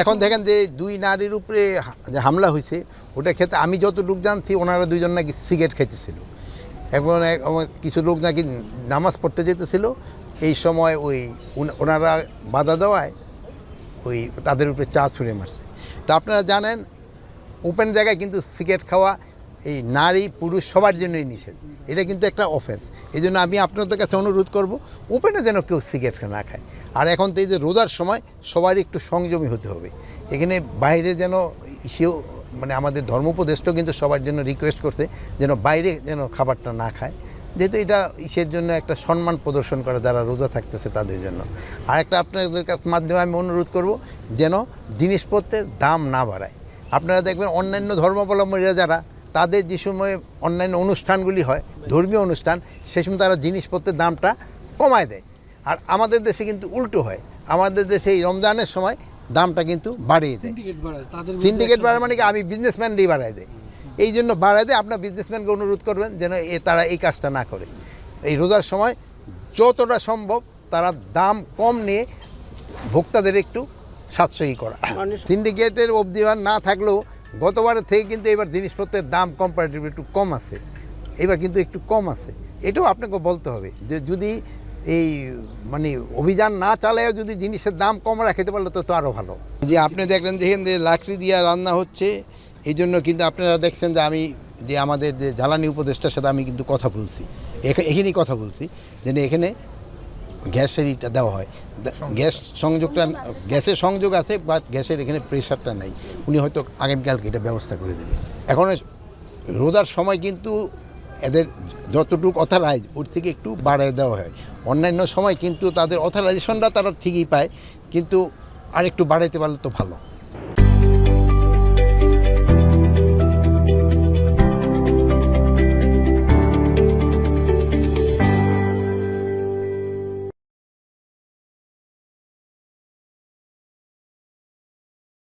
এখন দেখেন যে দুই নারীর উপরে যে হামলা হয়েছে ওটার ক্ষেত্রে আমি যতটুকু জানছি ওনারা দুইজন নাকি সিগারেট খাইতেছিল এবং কিছু লোক নাকি নামাজ পড়তে যেতেছিল এই সময় ওই ওনারা বাধা দেওয়ায় ওই তাদের উপরে চা ছুঁড়ে মারছে। তো আপনারা জানেন ওপেন জায়গায় কিন্তু সিগারেট খাওয়া এই নারী পুরুষ সবার জন্যই নিষেধ, এটা কিন্তু একটা অফেন্স। এই জন্য আমি আপনাদের কাছে অনুরোধ করব ওপেনে যেন কেউ সিগারেট না খায়। আর এখন তো এই যে রোজার সময় সবারই একটু সংযমী হতে হবে, এখানে বাইরে যেন সেও মানে আমাদের ধর্মোপদেষ্টাও কিন্তু সবার জন্য রিকোয়েস্ট করছে যেন বাইরে যেন খাবারটা না খায়, যেহেতু এটা ইসের জন্য একটা সম্মান প্রদর্শন করে যারা রোজা থাকতেছে তাদের জন্য। আর একটা আপনাদের কাছে মাধ্যমে আমি অনুরোধ করব যেন জিনিসপত্রের দাম না বাড়ায়। আপনারা দেখবেন অন্যান্য ধর্মাবলম্বীরা যারা তাদের যে সময় অন্যান্য অনুষ্ঠানগুলি হয় ধর্মীয় অনুষ্ঠান সে সময় তারা জিনিসপত্রের দামটা কমায় দেয়, আর আমাদের দেশে কিন্তু উল্টো হয়। আমাদের দেশে এই রমজানের সময় দামটা কিন্তু বাড়িয়ে দেয়, সিন্ডিকেট বাড়ায় মানে কি আমি বিজনেসম্যানরাই বাড়ায় দেয়, এই জন্য বাড়ায় দেয়। আপনার বিজনেসম্যানকে অনুরোধ করবেন যেন তারা এই কাজটা না করে। এই রোজার সময় যতটা সম্ভব তারা দাম কম নিয়ে ভোক্তাদের একটু সাশ্রয়ী করা। সিন্ডিকেটের অবধিমান না থাকলেও গতবারের থেকে কিন্তু এবার জিনিসপত্রের দাম কম্পারেটিভলি একটু কম আছে, এবার কিন্তু একটু কম আছে। এটাও আপনাকে বলতে হবে যে যদি এই মানে অভিযান না চালায়ও যদি জিনিসের দাম কম রাখতে পারলে তো আরও ভালো। যে আপনি দেখলেন দেখেন যে লাকড়ি দিয়ে রান্না হচ্ছে, এই জন্য কিন্তু আপনারা দেখছেন যে আমি যে আমাদের যে জ্বালানি উপদেষ্টার সাথে আমি কিন্তু কথা বলছি, এখানেই কথা বলছি যে এখানে গ্যাসের ইটা দেওয়া হয়, গ্যাস সংযোগটা গ্যাসের সংযোগ আছে বা গ্যাসের এখানে প্রেশারটা নাই, উনি হয়তো আগামীকালকে এটা ব্যবস্থা করে দেবে। এখন রোজার সময় কিন্তু এদের যতটুকু অথরাইজ ওর থেকে একটু বাড়ায় দেওয়া হয়, অন্যান্য সময় কিন্তু তাদের অথরাইজেশনটা তারা ঠিকই পায়, কিন্তু আরেকটু বাড়াইতে পারলে তো ভালো।